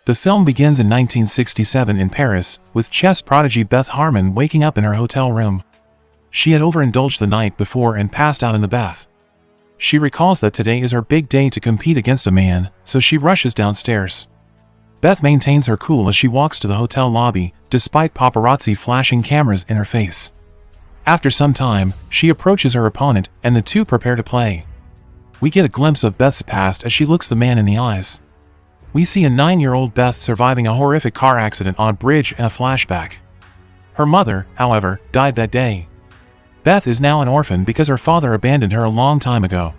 The film begins in 1967 in Paris, with chess prodigy Beth Harmon waking up in her hotel room. She had overindulged the night before and passed out in the bath. She recalls that today is her big day to compete against a man, so she rushes downstairs. Beth maintains her cool as she walks to the hotel lobby, despite paparazzi flashing cameras in her face. After some time, she approaches her opponent, and the two prepare to play. We get a glimpse of Beth's past as she looks the man in the eyes. We see a 9-year-old Beth surviving a horrific car accident on a bridge in a flashback. Her mother, however, died that day. Beth is now an orphan because her father abandoned her a long time ago.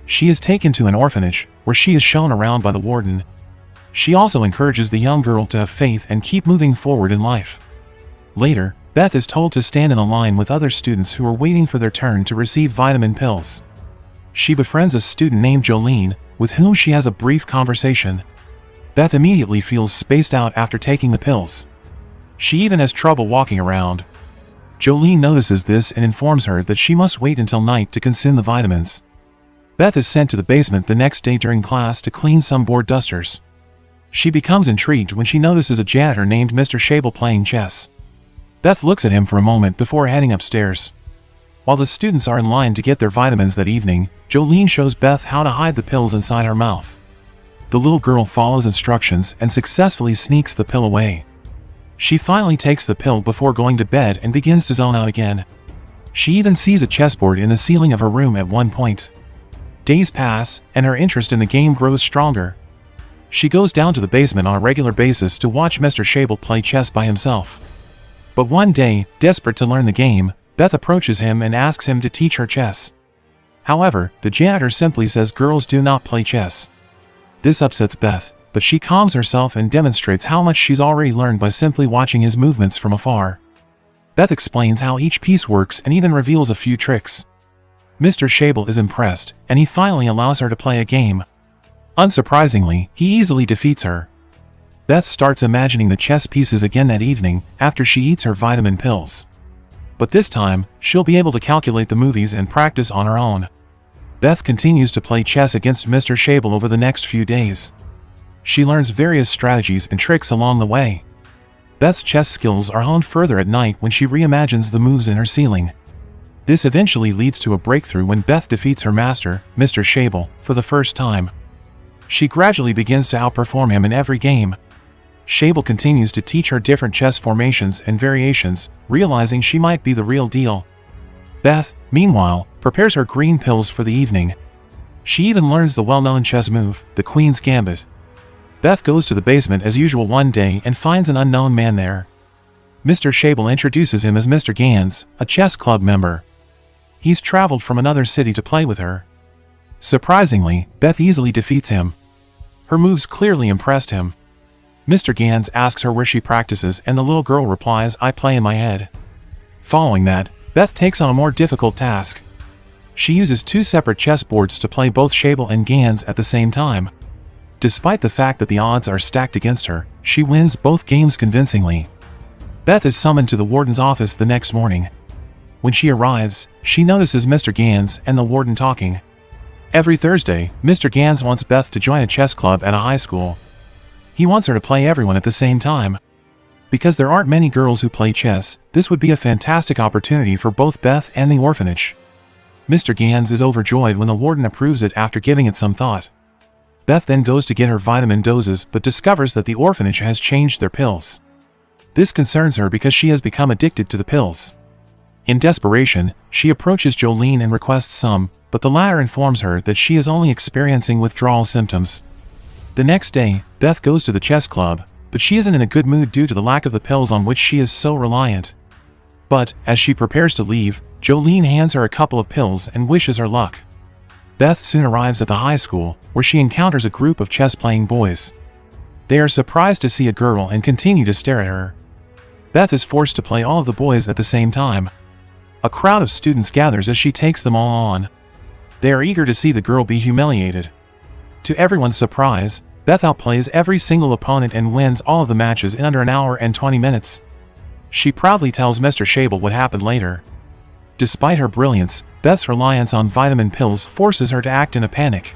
She is taken to an orphanage, where she is shown around by the warden. She also encourages the young girl to have faith and keep moving forward in life. Later, Beth is told to stand in a line with other students who are waiting for their turn to receive vitamin pills. She befriends a student named Jolene, with whom she has a brief conversation. Beth immediately feels spaced out after taking the pills. She even has trouble walking around. Jolene notices this and informs her that she must wait until night to consume the vitamins. Beth is sent to the basement the next day during class to clean some board dusters. She becomes intrigued when she notices a janitor named Mr. Shable playing chess. Beth looks at him for a moment before heading upstairs. While the students are in line to get their vitamins that evening, Jolene shows Beth how to hide the pills inside her mouth. The little girl follows instructions and successfully sneaks the pill away. She finally takes the pill before going to bed and begins to zone out again. She even sees a chessboard in the ceiling of her room at one point. Days pass, and her interest in the game grows stronger. She goes down to the basement on a regular basis to watch Mr. Shable play chess by himself. But one day, desperate to learn the game, Beth approaches him and asks him to teach her chess. However, the janitor simply says girls do not play chess. This upsets Beth, but she calms herself and demonstrates how much she's already learned by simply watching his movements from afar. Beth explains how each piece works and even reveals a few tricks. Mr. Shable is impressed, and he finally allows her to play a game. Unsurprisingly, he easily defeats her. Beth starts imagining the chess pieces again that evening after she eats her vitamin pills. But this time, she'll be able to calculate the moves and practice on her own. Beth continues to play chess against Mr. Shable over the next few days. She learns various strategies and tricks along the way. Beth's chess skills are honed further at night when she reimagines the moves in her ceiling. This eventually leads to a breakthrough when Beth defeats her master, Mr. Shable, for the first time. She gradually begins to outperform him in every game. Shable continues to teach her different chess formations and variations, realizing she might be the real deal. Beth, meanwhile, prepares her green pills for the evening. She even learns the well-known chess move, the Queen's Gambit. Beth goes to the basement as usual one day and finds an unknown man there. Mr. Shable introduces him as Mr. Gans, a chess club member. He's traveled from another city to play with her. Surprisingly, Beth easily defeats him. Her moves clearly impressed him. Mr. Gans asks her where she practices and the little girl replies, "I play in my head." Following that, Beth takes on a more difficult task. She uses 2 separate chess boards to play both Shable and Gans at the same time. Despite the fact that the odds are stacked against her, she wins both games convincingly. Beth is summoned to the warden's office the next morning. When she arrives, she notices Mr. Gans and the warden talking. Every Thursday, Mr. Gans wants Beth to join a chess club at a high school. He wants her to play everyone at the same time. Because there aren't many girls who play chess, this would be a fantastic opportunity for both Beth and the orphanage. Mr. Gans is overjoyed when the warden approves it after giving it some thought. Beth then goes to get her vitamin doses but discovers that the orphanage has changed their pills. This concerns her because she has become addicted to the pills. In desperation, she approaches Jolene and requests some, but the latter informs her that she is only experiencing withdrawal symptoms. The next day, Beth goes to the chess club, but she isn't in a good mood due to the lack of the pills on which she is so reliant. But, as she prepares to leave, Jolene hands her a couple of pills and wishes her luck. Beth soon arrives at the high school, where she encounters a group of chess-playing boys. They are surprised to see a girl and continue to stare at her. Beth is forced to play all of the boys at the same time. A crowd of students gathers as she takes them all on. They are eager to see the girl be humiliated. To everyone's surprise, Beth outplays every single opponent and wins all of the matches in under an hour and 20 minutes. She proudly tells Mr. Shable what happened later. Despite her brilliance, Beth's reliance on vitamin pills forces her to act in a panic.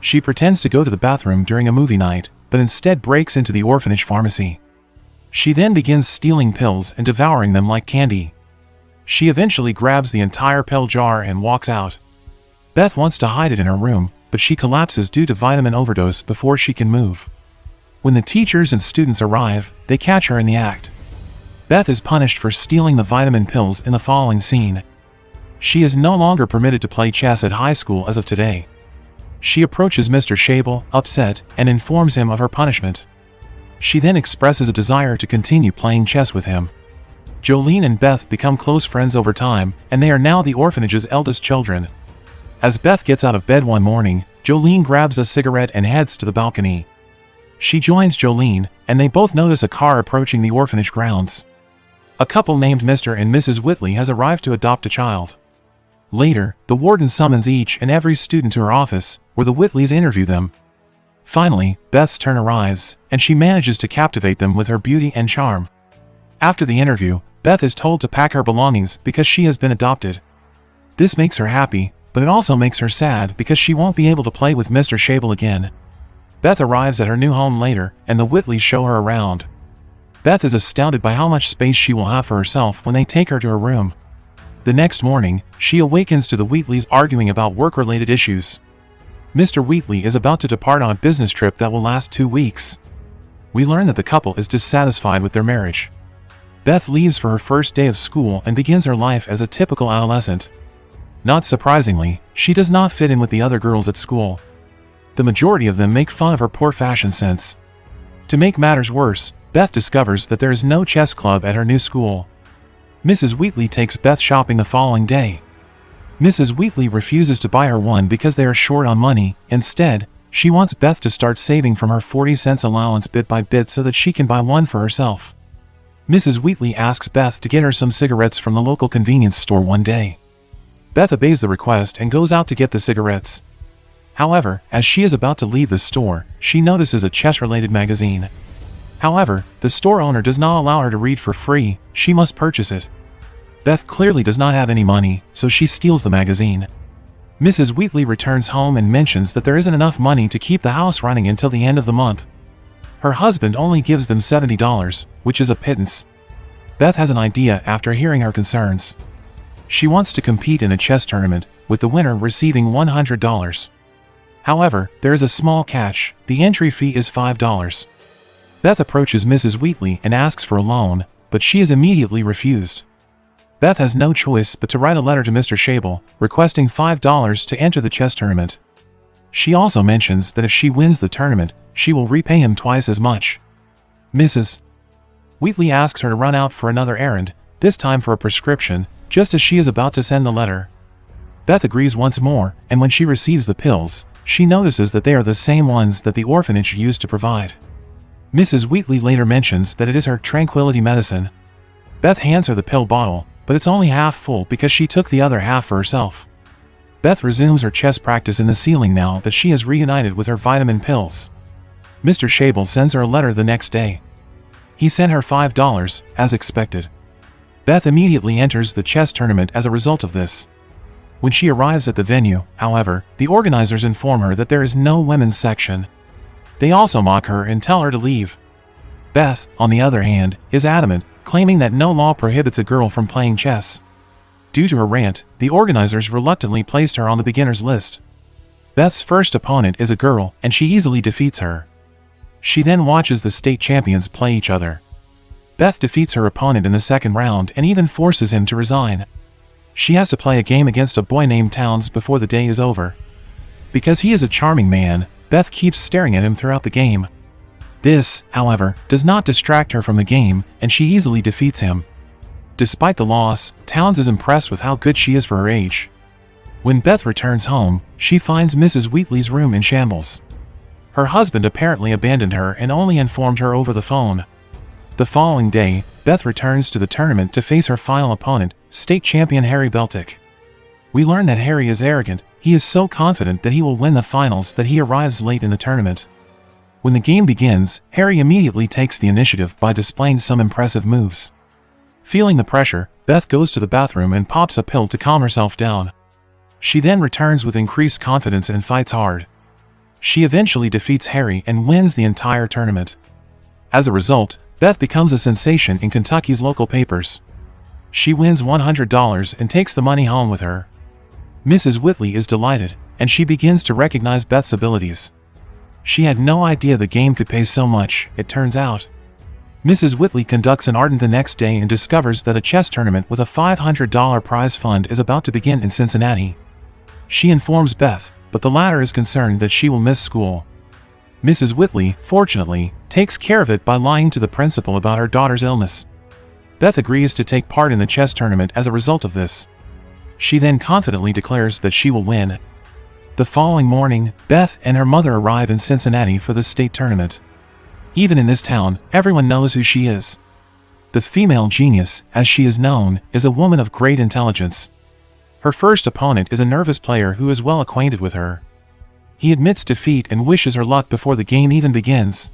She pretends to go to the bathroom during a movie night, but instead breaks into the orphanage pharmacy. She then begins stealing pills and devouring them like candy. She eventually grabs the entire pill jar and walks out. Beth wants to hide it in her room, but she collapses due to vitamin overdose before she can move. When the teachers and students arrive, they catch her in the act. Beth is punished for stealing the vitamin pills in the following scene. She is no longer permitted to play chess at high school as of today. She approaches Mr. Shable, upset, and informs him of her punishment. She then expresses a desire to continue playing chess with him. Jolene and Beth become close friends over time, and they are now the orphanage's eldest children. As Beth gets out of bed one morning, Jolene grabs a cigarette and heads to the balcony. She joins Jolene, and they both notice a car approaching the orphanage grounds. A couple named Mr. and Mrs. Whitley has arrived to adopt a child. Later, the warden summons each and every student to her office, where the Whitleys interview them. Finally, Beth's turn arrives, and she manages to captivate them with her beauty and charm. After the interview, Beth is told to pack her belongings because she has been adopted. This makes her happy, but it also makes her sad because she won't be able to play with Mr. Shable again. Beth arrives at her new home later, and the Whitleys show her around. Beth is astounded by how much space she will have for herself when they take her to her room. The next morning, she awakens to the Wheatleys arguing about work-related issues. Mr. Wheatley is about to depart on a business trip that will last 2 weeks. We learn that the couple is dissatisfied with their marriage. Beth leaves for her first day of school and begins her life as a typical adolescent. Not surprisingly, she does not fit in with the other girls at school. The majority of them make fun of her poor fashion sense. To make matters worse, Beth discovers that there is no chess club at her new school. Mrs. Wheatley takes Beth shopping the following day. Mrs. Wheatley refuses to buy her one because they are short on money. Instead, she wants Beth to start saving from her 40-cent allowance bit by bit so that she can buy one for herself. Mrs. Wheatley asks Beth to get her some cigarettes from the local convenience store one day. Beth obeys the request and goes out to get the cigarettes. However, as she is about to leave the store, she notices a chess-related magazine. However, the store owner does not allow her to read for free, she must purchase it. Beth clearly does not have any money, so she steals the magazine. Mrs. Wheatley returns home and mentions that there isn't enough money to keep the house running until the end of the month. Her husband only gives them $70, which is a pittance. Beth has an idea after hearing her concerns. She wants to compete in a chess tournament, with the winner receiving $100. However, there is a small catch, the entry fee is $5. Beth approaches Mrs. Wheatley and asks for a loan, but she is immediately refused. Beth has no choice but to write a letter to Mr. Shable, requesting $5 to enter the chess tournament. She also mentions that if she wins the tournament, she will repay him twice as much. Mrs. Wheatley asks her to run out for another errand, this time for a prescription, just as she is about to send the letter. Beth agrees once more, and when she receives the pills, she notices that they are the same ones that the orphanage used to provide. Mrs. Wheatley later mentions that it is her tranquility medicine. Beth hands her the pill bottle, but it's only half full because she took the other half for herself. Beth resumes her chess practice in the ceiling now that she has reunited with her vitamin pills. Mr. Shable sends her a letter the next day. He sent her $5, as expected. Beth immediately enters the chess tournament as a result of this. When she arrives at the venue, however, the organizers inform her that there is no women's section. They also mock her and tell her to leave. Beth, on the other hand, is adamant, claiming that no law prohibits a girl from playing chess. Due to her rant, the organizers reluctantly placed her on the beginners list. Beth's first opponent is a girl, and she easily defeats her. She then watches the state champions play each other. Beth defeats her opponent in the second round and even forces him to resign. She has to play a game against a boy named Towns before the day is over. Because he is a charming man, Beth keeps staring at him throughout the game. This, however, does not distract her from the game, and she easily defeats him. Despite the loss, Towns is impressed with how good she is for her age. When Beth returns home, she finds Mrs. Wheatley's room in shambles. Her husband apparently abandoned her and only informed her over the phone. The following day, Beth returns to the tournament to face her final opponent, state champion Harry Beltic. We learn that Harry is arrogant. He is so confident that he will win the finals that he arrives late in the tournament. When the game begins, Harry immediately takes the initiative by displaying some impressive moves. Feeling the pressure, Beth goes to the bathroom and pops a pill to calm herself down. She then returns with increased confidence and fights hard. She eventually defeats Harry and wins the entire tournament. As a result, Beth becomes a sensation in Kentucky's local papers. She wins $100 and takes the money home with her. Mrs. Whitley is delighted, and she begins to recognize Beth's abilities. She had no idea the game could pay so much, it turns out. Mrs. Whitley conducts an ardent the next day and discovers that a chess tournament with a $500 prize fund is about to begin in Cincinnati. She informs Beth, but the latter is concerned that she will miss school. Mrs. Whitley, fortunately, takes care of it by lying to the principal about her daughter's illness. Beth agrees to take part in the chess tournament as a result of this. She then confidently declares that she will win. The following morning, Beth and her mother arrive in Cincinnati for the state tournament. Even in this town, everyone knows who she is. The female genius, as she is known, is a woman of great intelligence. Her first opponent is a nervous player who is well acquainted with her. He admits defeat and wishes her luck before the game even begins.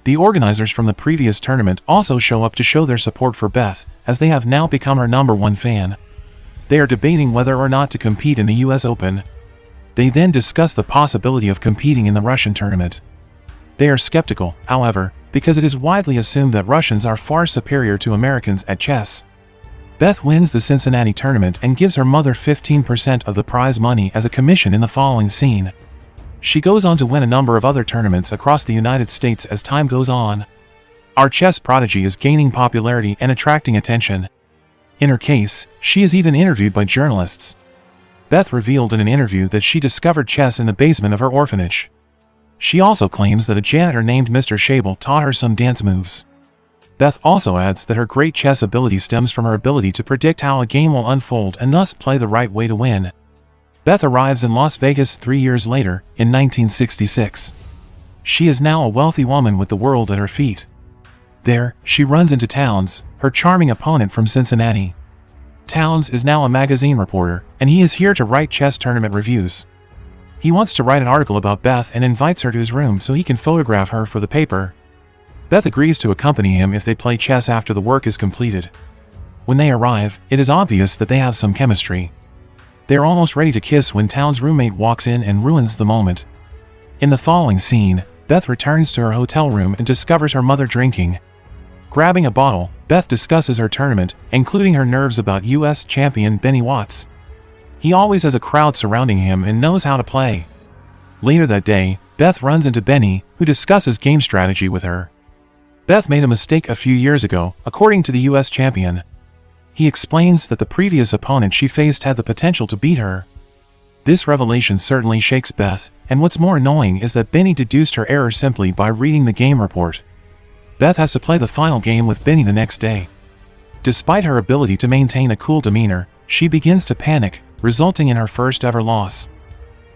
The organizers from the previous tournament also show up to show their support for Beth, as they have now become her #1 fan. They are debating whether or not to compete in the US Open. They then discuss the possibility of competing in the Russian tournament. They are skeptical, however, because it is widely assumed that Russians are far superior to Americans at chess. Beth wins the Cincinnati tournament and gives her mother 15% of the prize money as a commission in the following scene. She goes on to win a number of other tournaments across the United States as time goes on. Our chess prodigy is gaining popularity and attracting attention. In her case, she is even interviewed by journalists. Beth revealed in an interview that she discovered chess in the basement of her orphanage. She also claims that a janitor named Mr. Shable taught her some dance moves. Beth also adds that her great chess ability stems from her ability to predict how a game will unfold and thus play the right way to win. Beth arrives in Las Vegas 3 years later, in 1966. She is now a wealthy woman with the world at her feet. There, she runs into Towns, her charming opponent from Cincinnati. Towns is now a magazine reporter, and he is here to write chess tournament reviews. He wants to write an article about Beth and invites her to his room so he can photograph her for the paper. Beth agrees to accompany him if they play chess after the work is completed. When they arrive, it is obvious that they have some chemistry. They are almost ready to kiss when Towns' roommate walks in and ruins the moment. In the following scene, Beth returns to her hotel room and discovers her mother drinking. Grabbing a bottle, Beth discusses her tournament, including her nerves about US champion Benny Watts. He always has a crowd surrounding him and knows how to play. Later that day, Beth runs into Benny, who discusses game strategy with her. Beth made a mistake a few years ago, according to the US champion. He explains that the previous opponent she faced had the potential to beat her. This revelation certainly shakes Beth, and what's more annoying is that Benny deduced her error simply by reading the game report. Beth has to play the final game with Benny the next day. Despite her ability to maintain a cool demeanor, she begins to panic, resulting in her first ever loss.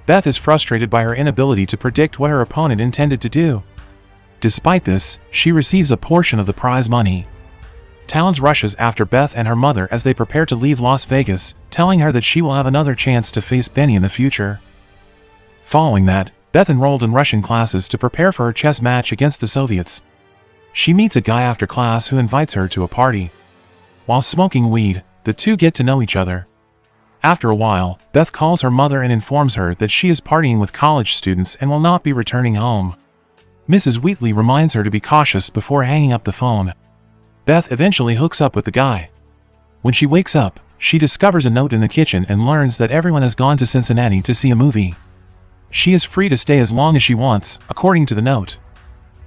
Beth is frustrated by her inability to predict what her opponent intended to do. Despite this, she receives a portion of the prize money. Towns rushes after Beth and her mother as they prepare to leave Las Vegas, telling her that she will have another chance to face Benny in the future. Following that, Beth enrolled in Russian classes to prepare for her chess match against the Soviets. She meets a guy after class who invites her to a party. While smoking weed, the two get to know each other. After a while, Beth calls her mother and informs her that she is partying with college students and will not be returning home. Mrs. Wheatley reminds her to be cautious before hanging up the phone. Beth eventually hooks up with the guy. When she wakes up, she discovers a note in the kitchen and learns that everyone has gone to Cincinnati to see a movie. She is free to stay as long as she wants, according to the note.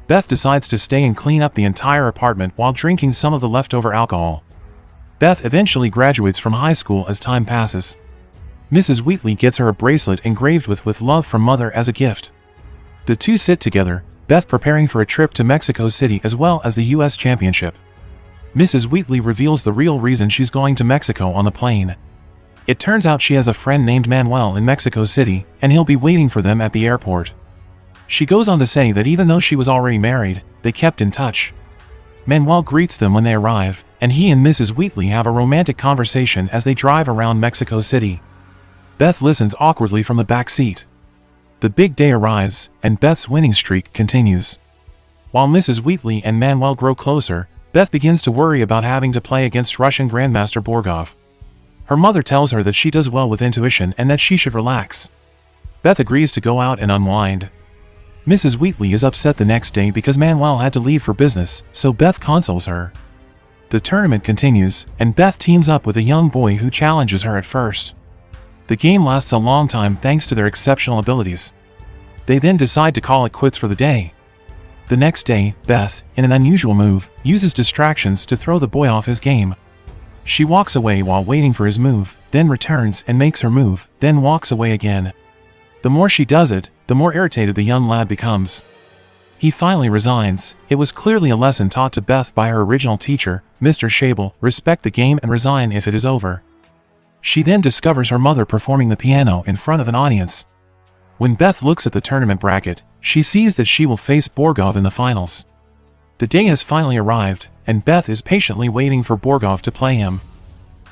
Beth decides to stay and clean up the entire apartment while drinking some of the leftover alcohol. Beth eventually graduates from high school as time passes. Mrs. Wheatley gets her a bracelet engraved with love from mother as a gift. The two sit together, Beth preparing for a trip to Mexico City as well as the US Championship. Mrs. Wheatley reveals the real reason she's going to Mexico on the plane. It turns out she has a friend named Manuel in Mexico City, and he'll be waiting for them at the airport. She goes on to say that even though she was already married, they kept in touch. Manuel greets them when they arrive, and he and Mrs. Wheatley have a romantic conversation as they drive around Mexico City. Beth listens awkwardly from the back seat. The big day arrives, and Beth's winning streak continues. While Mrs. Wheatley and Manuel grow closer, Beth begins to worry about having to play against Russian Grandmaster Borgov. Her mother tells her that she does well with intuition and that she should relax. Beth agrees to go out and unwind. Mrs. Wheatley is upset the next day because Manuel had to leave for business, so Beth consoles her. The tournament continues, and Beth teams up with a young boy who challenges her at first. The game lasts a long time thanks to their exceptional abilities. They then decide to call it quits for the day. The next day, Beth, in an unusual move, uses distractions to throw the boy off his game. She walks away while waiting for his move, then returns and makes her move, then walks away again. The more she does it, the more irritated the young lad becomes. He finally resigns. It was clearly a lesson taught to Beth by her original teacher, Mr. Shable: respect the game and resign if it is over. She then discovers her mother performing the piano in front of an audience. When Beth looks at the tournament bracket, she sees that she will face Borgov in the finals. The day has finally arrived, and Beth is patiently waiting for Borgov to play him.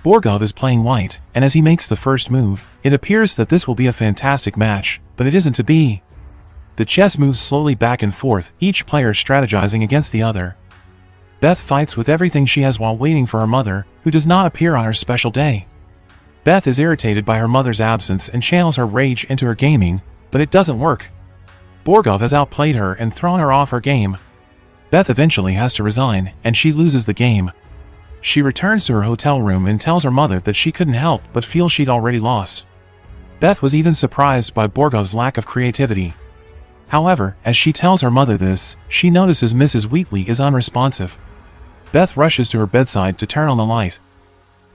Borgov is playing white, and as he makes the first move, it appears that this will be a fantastic match, but it isn't to be. The chess moves slowly back and forth, each player strategizing against the other. Beth fights with everything she has while waiting for her mother, who does not appear on her special day. Beth is irritated by her mother's absence and channels her rage into her gaming, but it doesn't work. Borgov has outplayed her and thrown her off her game. Beth eventually has to resign, and she loses the game. She returns to her hotel room and tells her mother that she couldn't help but feel she'd already lost. Beth was even surprised by Borgov's lack of creativity. However, as she tells her mother this, she notices Mrs. Wheatley is unresponsive. Beth rushes to her bedside to turn on the light.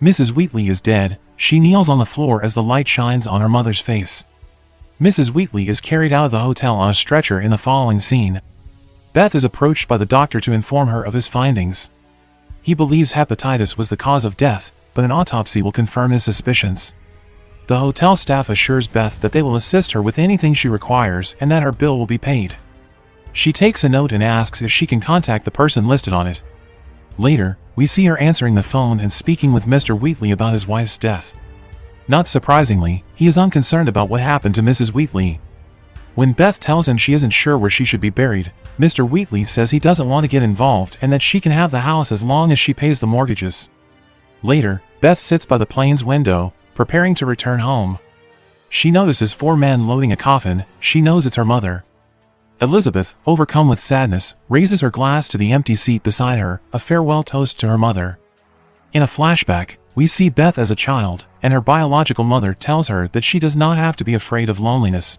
Mrs. Wheatley is dead. She kneels on the floor as the light shines on her mother's face. Mrs. Wheatley is carried out of the hotel on a stretcher in the following scene. Beth is approached by the doctor to inform her of his findings. He believes hepatitis was the cause of death, but an autopsy will confirm his suspicions. The hotel staff assures Beth that they will assist her with anything she requires and that her bill will be paid. She takes a note and asks if she can contact the person listed on it. Later, we see her answering the phone and speaking with Mr. Wheatley about his wife's death. Not surprisingly, he is unconcerned about what happened to Mrs. Wheatley. When Beth tells him she isn't sure where she should be buried, Mr. Wheatley says he doesn't want to get involved and that she can have the house as long as she pays the mortgages. Later, Beth sits by the plane's window, preparing to return home. She notices 4 men loading a coffin. She knows it's her mother. Elizabeth, overcome with sadness, raises her glass to the empty seat beside her, a farewell toast to her mother. In a flashback, we see Beth as a child, and her biological mother tells her that she does not have to be afraid of loneliness.